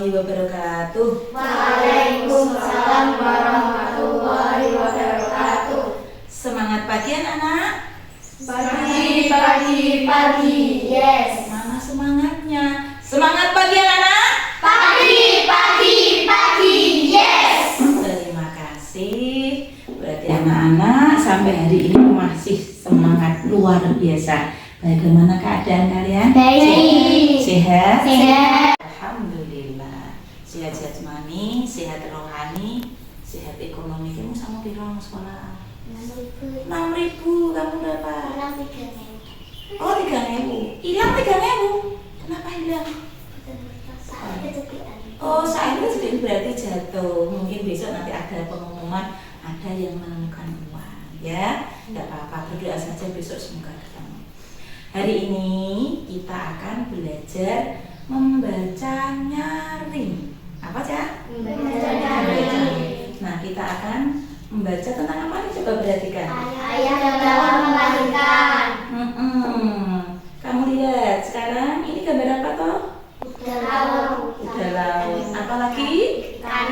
warahmatullahi wabarakatuh. Waalaikumsalam warahmatullahi wabarakatuh. Semangat pagi anak-anak. Pagi, yes. Mana semangatnya? Semangat pagi anak-anak. Pagi, yes. Terima kasih. Berarti anak-anak sampai hari ini masih semangat luar biasa. Bagaimana keadaan kalian? Baik. Sehat? Sehat. Alhamdulillah. Sehat jasmani, sehat rohani, sehat ekonomi. Kamu sama pirang sekolah? 6.000. Kamu berapa? Oh, 3.000. Hilang 3.000. Kenapa hilang? Oh, saat itu berarti jatuh. Mungkin besok nanti ada pengumuman, ada yang menemukan uang, ya. Tidak apa-apa, berdoa saja besok semoga ketemu. Hari ini kita akan belajar membaca nyaring. Apa aja? Membaca nyaring. Nah, kita akan membaca tentang apa nih? Coba perhatikan. Ayah dalam melahirkan. Kamu lihat sekarang ini gambar apa toh? Udah laut. Udah laut. Apalagi? Ikan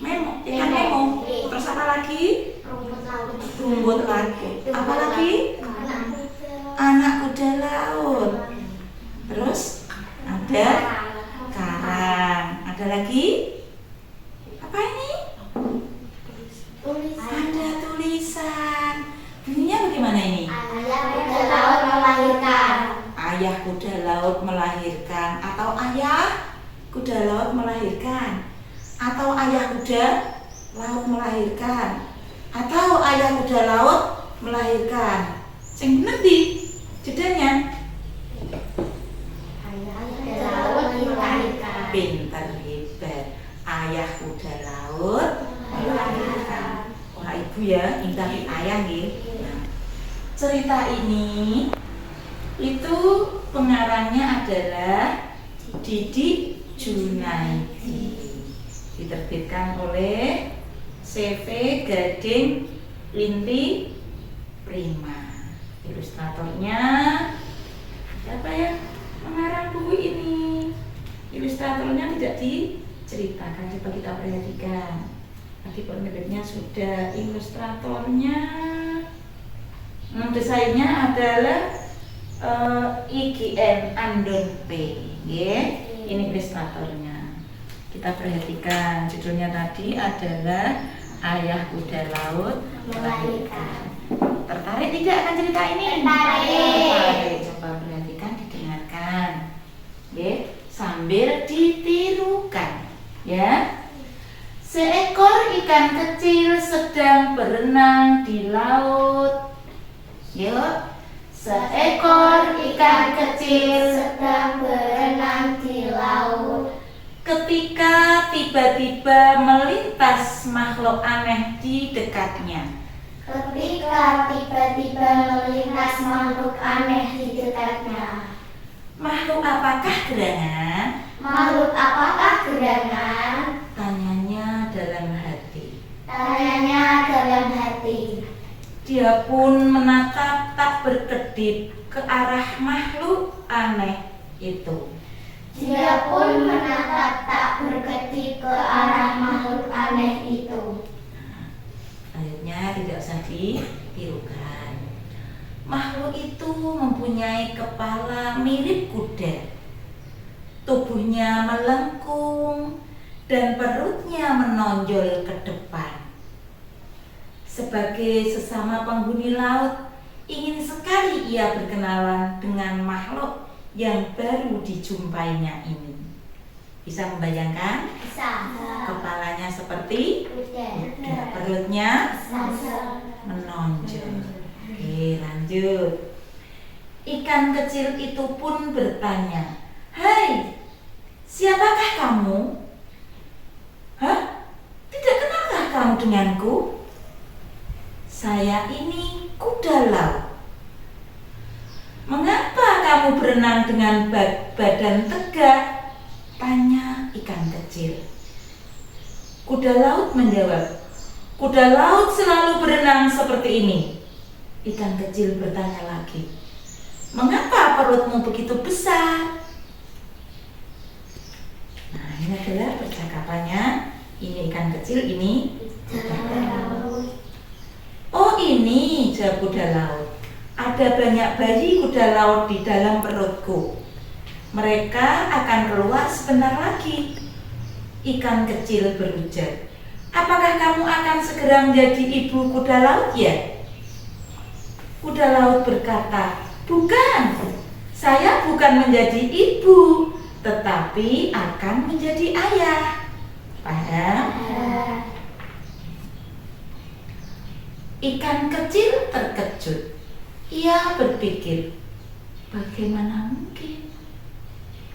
Nemo. Ikan Nemo. Terus apa lagi? Rumput laut. Rumput laut. Apa lagi? Anak kuda laut. Terus ada karang. Ada lagi? Apa ini? Ada tulisan. Bunyinya bagaimana ini? Ayah kuda laut melahirkan. Ayah kuda laut melahirkan. Atau ayah kuda laut melahirkan. Atau ayah kuda laut melahirkan. Atau ayah kuda laut melahirkan. Sing bener di jedanya. Ayah kuda laut melahirkan. Pinter, hebat. Ayah kuda laut melahirkan. Wah, ibu ya, intai ayah gitu. Nah, cerita ini itu pengarangnya adalah Didi Junaidi. Diterbitkan oleh CV Gading Linti Prima. Ilustratornya siapa ya pengarang buku ini? Ilustratornya tidak diceritakan, coba kita perhatikan. Tadi penerbitnya sudah, ilustratornya, desainnya adalah IGN Andon P. Ini ilustratornya. Kita perhatikan judulnya tadi adalah Ayah Kuda Laut Melahirkan. Tertarik tidak akan cerita ini? Tertarik. Coba perhatikan, didengarkan, sambil ditirukan, ya. Seekor ikan kecil sedang berenang di laut. Yuk. Seekor ikan kecil sedang berenang di laut. ketika tiba-tiba melintas makhluk aneh di dekatnya. Ketika tiba-tiba melintas makhluk aneh di dekatnya. Makhluk apakah gerangan? Makhluk apakah gerangan? Tanyanya dalam hati. Tanyanya dalam hati. Dia pun menatap tak berkedip ke arah makhluk aneh itu. Dia pun menatap tak berkedip ke arah makhluk aneh itu. Akhirnya tidak usah ditirukan. Makhluk itu mempunyai kepala mirip kuda. Tubuhnya melengkung dan perutnya menonjol ke depan. Sebagai sesama penghuni laut, ingin sekali ia berkenalan dengan makhluk yang baru dijumpainya ini. Bisa membayangkan? Bisa. Kepalanya seperti Kuda. kuda, perutnya Bisa. menonjol. Oke, lanjut. Ikan kecil itu pun bertanya, "Hai, siapakah kamu? Hah? Tidak kenalkah kamu denganku? Saya ini kuda laut. Mengapa kamu berenang dengan badan tegak?" tanya ikan kecil. Kuda laut menjawab, "Kuda laut selalu berenang seperti ini." Ikan kecil bertanya lagi, "Mengapa perutmu begitu besar?" kecil, ini oh ini, jawab kuda laut. Ada banyak bayi kuda laut di dalam perutku. Mereka akan keluar sebentar lagi. Ikan kecil berujar. Apakah kamu akan segera menjadi ibu kuda laut ya? Kuda laut berkata, bukan. Saya bukan menjadi ibu, tetapi akan menjadi ayah. Paham? Ikan kecil terkejut. Ia berpikir, bagaimana mungkin?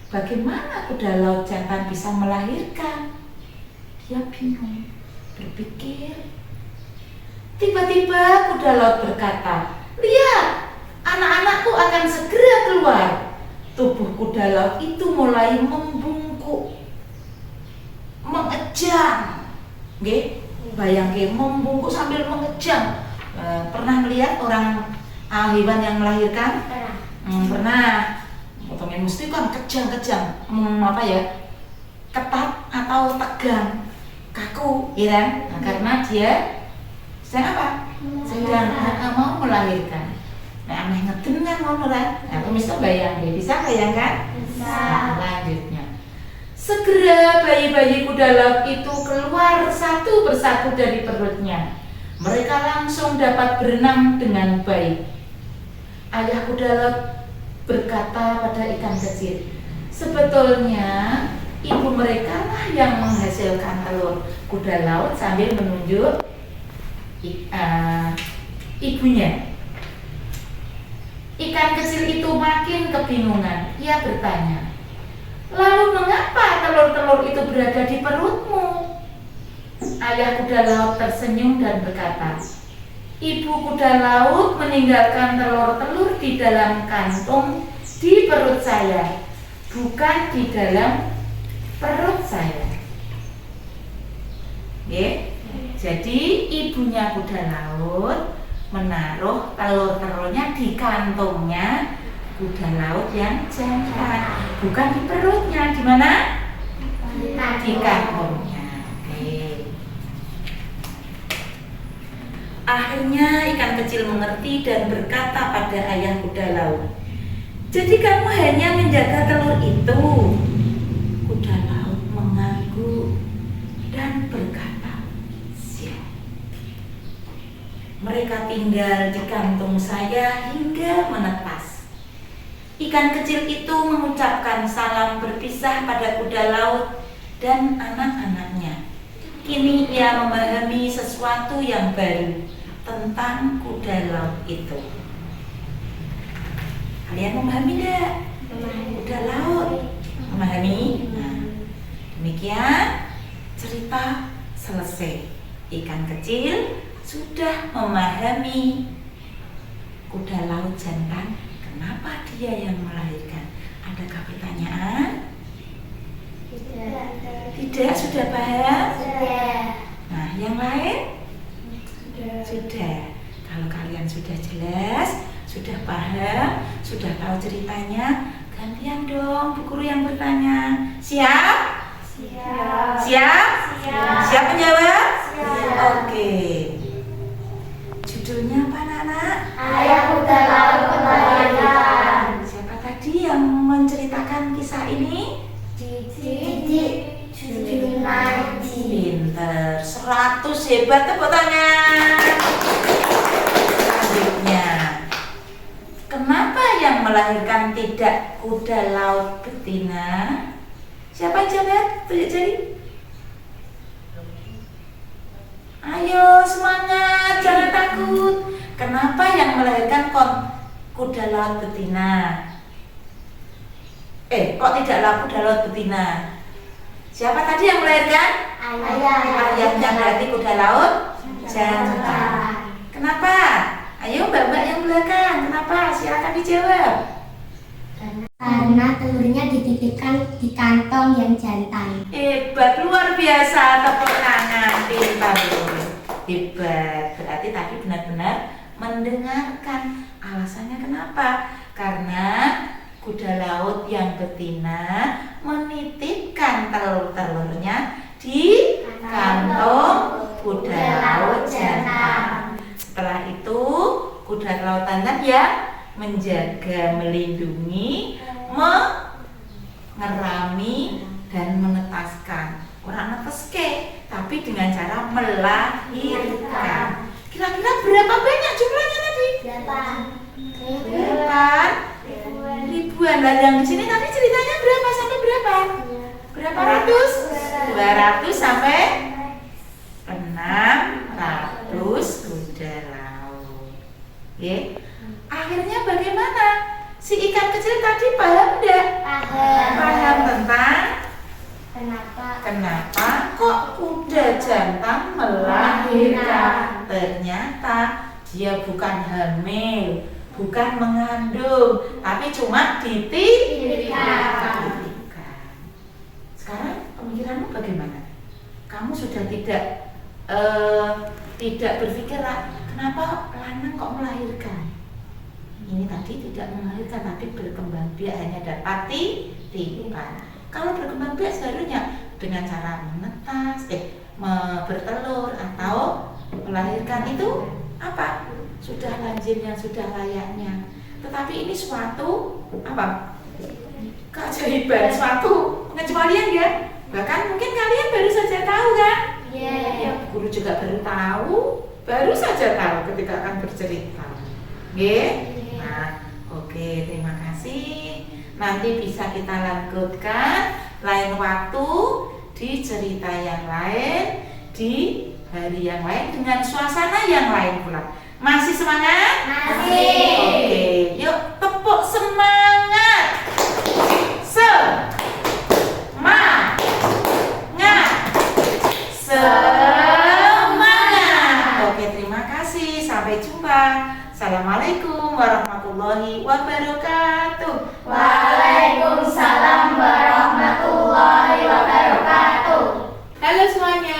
Bagaimana kuda laut jantan bisa melahirkan? Dia bingung, berpikir. Tiba-tiba kuda laut berkata, lihat, anak-anakku akan segera keluar. Tubuh kuda laut itu mulai membungkuk, mengejang. Bayangke membungkuk sambil mengejang. Pernah melihat orang hewan yang melahirkan? Pernah. Potongnya mesti kan kejang-kejang, ketat atau tegang, kaku, ya kan? Nah, karena dia sedang apa? Sedang mau melahirkan. Nah, aneh ngeden kan mau melahirkan. Nah, pemirsa bayangin, bisa bayangkan? Bisa. Nah, lanjutnya. Segera bayi-bayi kuda laut itu keluar satu persatu dari perutnya. Mereka langsung dapat berenang dengan baik. Ayah kuda laut berkata pada ikan kecil, sebetulnya ibu mereka lah yang menghasilkan telur. Kuda laut sambil menunjuk ibunya. Ikan kecil itu makin kebingungan. Ia bertanya, lalu mengapa telur-telur itu berada di perutmu? Ayah kuda laut tersenyum dan berkata, ibu kuda laut meninggalkan telur-telur di dalam kantung di perut saya, bukan di dalam perut saya. Jadi ibunya kuda laut menaruh telur-telurnya di kantungnya kuda laut yang jantan, bukan di perutnya. Di mana? Di kantungnya. Akhirnya ikan kecil mengerti dan berkata pada ayah kuda laut, jadi kamu hanya menjaga telur itu? Kuda laut mengangguk dan berkata, siap. Mereka tinggal di kantung saya hingga menetas. Ikan kecil itu mengucapkan salam berpisah pada kuda laut dan anak-anaknya. Kini ia memahami sesuatu yang baru tentang kuda laut itu. Kalian memahami tidak? Kuda laut memahami? Nah, demikian cerita selesai. Ikan kecil sudah memahami kuda laut jantan. Kenapa dia yang melahirkan? Adakah pertanyaan? Tidak, sudah paham? Nah, yang lain? Sudah. Kalau kalian sudah jelas, sudah paham, sudah tahu ceritanya, gantian dong bu guru yang bertanya. Siap? Siap. Siap? Siap menjawab? Siap. Oke. Judulnya apa anak-anak? Ayah kuda laut melahirkan. Siapa tadi yang menceritakan kisah ini? Junaidi. Pinter, 100, hebat, tepuk tangan. Selanjutnya, kenapa yang melahirkan tidak kuda laut betina? Siapa yang jawab? Tunjuk jari. Ayo semangat, jangan takut. Kenapa yang melahirkan kuda laut betina? Kok tidaklah kuda laut betina? Siapa tadi yang melahirkan? Ayahnya berarti kuda laut jantan. Kenapa? Ayo mbak-mbak yang belakang. Kenapa? Silakan dijawab. Karena telurnya dititipkan di kantong yang jantan. Hebat, luar biasa, tepuk tangan. Pintar loh. Hebat. Berarti tadi benar-benar mendengarkan. Alasannya kenapa? Karena kuda laut yang betina menitipkan telur-telurnya di kantong lautan yang menjaga, melindungi, mengerami dan menetaskan. Orang neteske, tapi dengan cara melahirkan. Kira-kira berapa banyak jumlahnya tadi? 8 ribuan. Lah yang di sini tadi ceritanya berapa sampai berapa? Berapa ratus? 200 sampai 600 kuda laut. Oke. Akhirnya bagaimana? Si ikan kecil tadi paham enggak? Paham tentang kenapa kok kuda jantan melahirkan. Ternyata dia bukan hamil, bukan mengandung, tapi cuma dititipkan. Sekarang pemikiranmu bagaimana? Kamu sudah tidak berpikir kenapa lanang kok melahirkan? Ini tadi tidak melahirkan tapi berkembang biak, hanya dapat titipan. Kalau berkembang biak seharusnya dengan cara menetas, bertelur atau melahirkan itu apa? Sudah lazimnya, sudah layaknya. Tetapi ini suatu apa? Keajaiban, suatu pengecualian ya. Bahkan mungkin kalian baru saja tahu kan? Ya, guru juga baru tahu, baru saja tahu ketika akan bercerita. Oke? Nah, oke, terima kasih. Nanti bisa kita lanjutkan lain waktu di cerita yang lain, di hari yang lain dengan suasana yang lain pula. Masih semangat? Masih. Oke, yuk tepuk semangat. Semangat. Oke, terima kasih. Sampai jumpa. Assalamualaikum warahmatullahi wabarakatuh. Waalaikumsalam warahmatullahi wabarakatuh. Halo semuanya.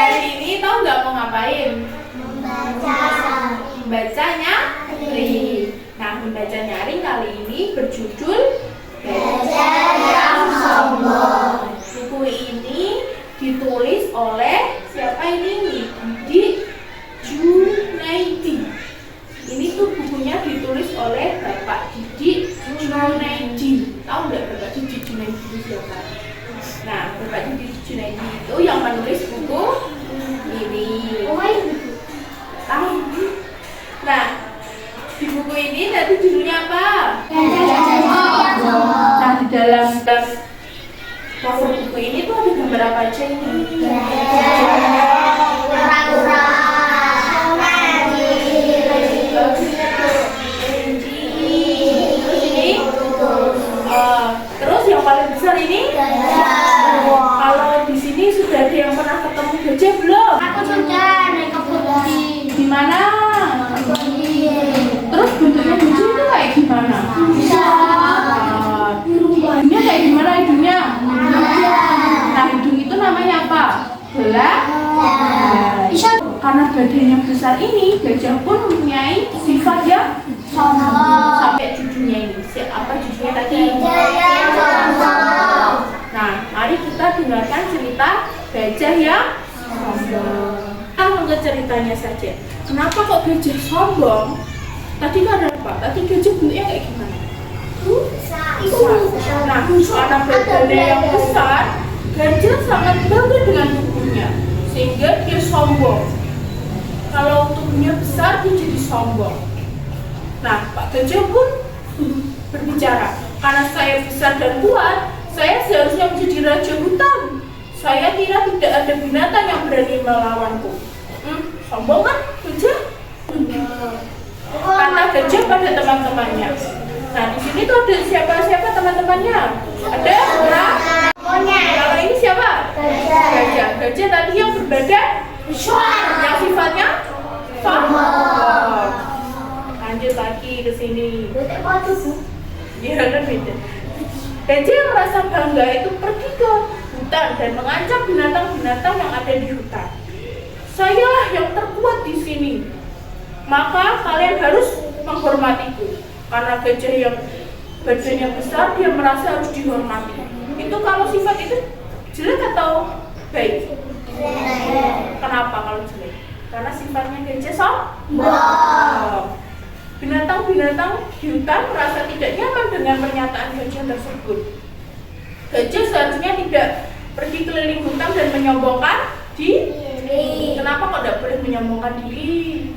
Hari ini tahu nggak mau ngapain? Membaca nyaring. Nah, membaca nyaring kali ini berjudul Gajah yang Sombong. Buku ini ditulis oleh siapa ini? Didik Junaidi. Ini tuh bukunya ditulis oleh Bapak Didik Junaidi. Tahu nggak Bapak Didik Junaidi itu siapa? Nah, Bapak Didik Junaidi itu yang menulis buku ini. Tahu? Nah, di buku ini tadi judulnya apa? Nah, di dalam cover buku ini tuh ada gambar apa aja ini? Terus yang paling besar ini? Kalau di sini sudah ada yang pernah ketemu gajah belum? Aku sudah naik ke putih. Di mana? Terus bentuknya gajah itu kayak gimana? Hidungnya kayak gimana hidungnya? Nah, hidung itu namanya apa? Belah. Karena badannya besar ini, gajah pun mempunyai sifat yang sampai judulnya ini. Apa judulnya tadi? Nah, mari kita dengarkan cerita gajah yang sombong. Kita ke ceritanya saja. Kenapa kok gajah sombong? Tadi kan ada apa? Tadi gajah bentuknya kayak gimana? Nah, karena badannya yang besar, gajah sangat bangga dengan tubuhnya, sehingga dia sombong. Kalau tubuhnya besar, dia jadi sombong. Nah, Pak Gajah pun berbicara, karena saya besar dan kuat, saya seharusnya menjadi raja hutan. Saya kira tidak ada binatang yang berani melawanku. Sombong kan gajah? Kata gajah pada teman-temannya. Nah, di sini tuh ada siapa teman-temannya? Ada orang. Kalau ini siapa? Gajah. Gajah tadi yang berbadan besar, yang sifatnya sombong. Lanjut lagi ke sini. Ya, kan beda. Gajah yang merasa bangga itu pergi ke hutan dan mengancam binatang-binatang yang ada di hutan. Sayalah yang terkuat di sini. Maka kalian harus menghormatiku. Karena gajah yang badannya besar, dia merasa harus dihormati. Itu kalau sifat itu jelek atau baik? Kenapa kalau jelek? Karena sifatnya gajah sombong. Binatang-binatang di hutan merasa tidak nyaman dengan pernyataan gajah tersebut. Gajah seharusnya tidak pergi keliling hutan dan menyombongkan diri. Kenapa kok tidak boleh menyombongkan diri?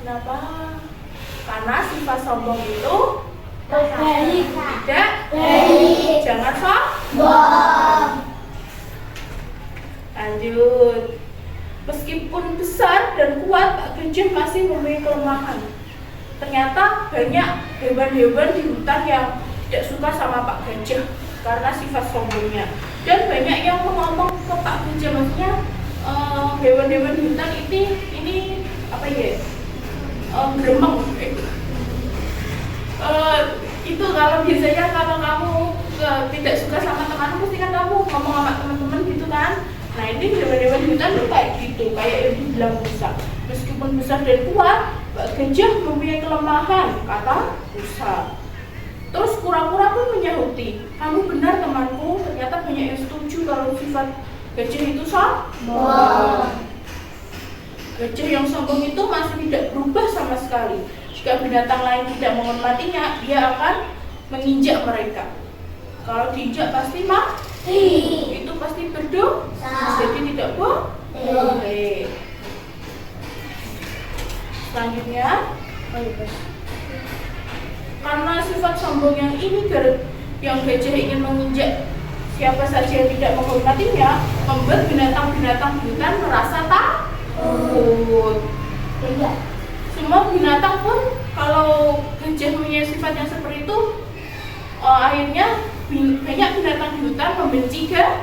Kenapa? Karena sifat sombong itu tidak baik. Jangan sombong. Lanjut. Meskipun besar dan kuat, Pak Gajah masih memiliki kelemahan. Ternyata banyak hewan-hewan di hutan yang tidak suka sama Pak Gajah karena sifat sombongnya. Dan banyak yang ngomong ke Pak Gajah, maksudnya hewan-hewan di hutan ini apa ya? Gremeng. Itu kalau biasanya kalau kamu tidak suka sama temanmu, pasti kan kamu ngomong sama teman-teman gitu kan. Nah ini hewan-hewan hutan tuh kayak gitu, kayak yang dibilang Musa. Meskipun besar dan kuat, Pak Gajah mempunyai kelemahan, kata Musa. Terus kura-kura pun menyahuti, kamu benar temanku, ternyata banyak yang setuju kalau sifat gajah itu sombong. Gajah yang sombong itu masih tidak berubah sama sekali. Jika binatang lain tidak menghormatinya, dia akan menginjak mereka. Kalau diinjak pasti mati. Itu pasti berdosa. Jadi tidak boleh. Selanjutnya, karena sifat sombong yang ini, yang gajah ingin menginjak siapa saja yang tidak menghormatinya, membuat binatang-binatang di hutan merasa takut. Semua binatang pun kalau gajah punya sifat yang seperti itu, akhirnya banyak binatang di hutan membenci gajah.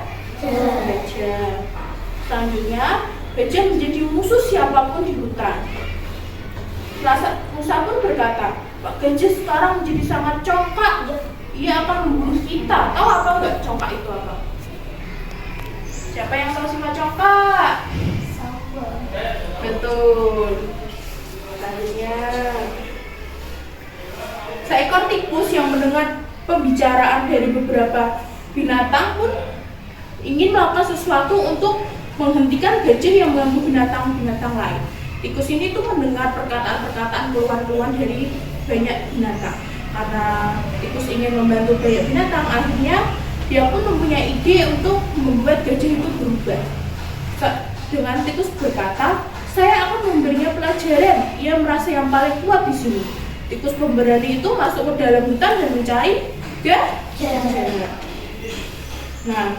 Selanjutnya, gajah menjadi musuh siapapun di hutan. Musa pun berkata, Pak Gajah sekarang menjadi sangat congkak. Ia akan membunuh kita. Tahu apa enggak congkak itu apa? Siapa yang tahu sifat congkak? Betul. Selanjutnya, seekor tikus yang mendengar pembicaraan dari beberapa binatang pun ingin melakukan sesuatu untuk menghentikan gajah yang mengganggu binatang-binatang lain. Tikus ini tuh mendengar perkataan-perkataan keluhan-keluhan dari banyak binatang. Karena tikus ingin membantu banyak binatang, akhirnya dia pun mempunyai ide untuk membuat gajah itu berubah. Dengan tikus berkata, saya akan memberinya pelajaran. Ia merasa yang paling kuat di sini. Tikus pemberani itu masuk ke dalam hutan dan mencari gajah. Nah,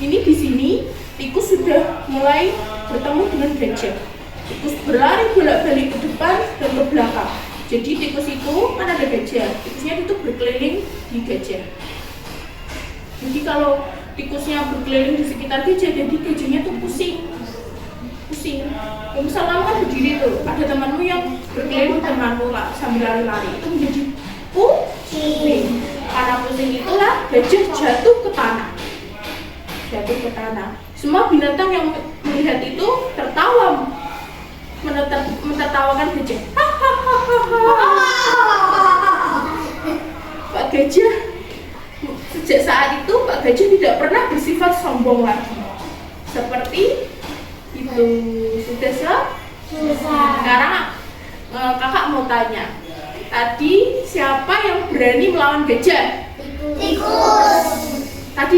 ini di sini tikus sudah mulai bertemu dengan gajah. Tikus berlari bolak-balik ke depan dan ke belakang. Jadi tikus itu kan ada gajah. Tikusnya itu berkeliling di gajah. Jadi kalau tikusnya berkeliling di sekitar gajah, jadi gajahnya tuh pusing. Misalnya kamu kan berdiri tuh, ada temanmu yang berkeliling temanmu lah sambil lari-lari, itu menjadi pusing. Karena pusing itulah gajah jatuh ke tanah. Semua binatang yang melihat itu tertawa, menertawakan gajah. Pak Gajah, sejak saat itu Pak Gajah tidak pernah bersifat sombong lagi. Seperti itu. Sudah selesai. Sekarang kakak mau tanya, tadi siapa yang berani melawan gajah? Tikus. Tadi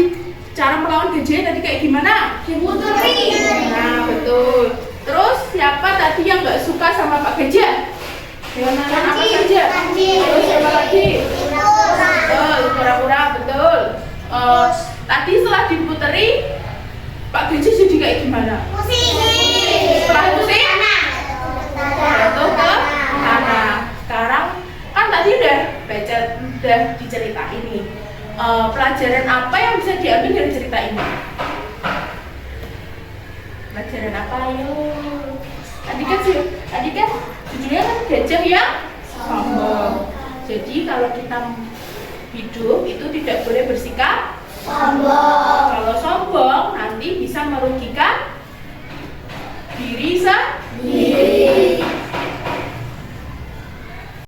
cara melawan gajah tadi kayak gimana? Diputerin. Nah betul. Terus siapa tadi yang nggak suka sama Pak Gajah? Hewan apa saja? Terus siapa lagi? Betul, kura-kura, betul. Tadi setelah diputeri, Pak Gajah jadi kayak gimana? Setelah pusing, jatuh ke tanah. Sekarang kan tadi udah diceritain nih. Pelajaran apa yang bisa diambil dari cerita ini? Pelajaran apa? Ayo. Tadi kan judulnya kan gajah yang sombong. Jadi kalau kita hidup itu tidak boleh bersikap sombong. Kalau sombong nanti bisa merugikan diri sendiri.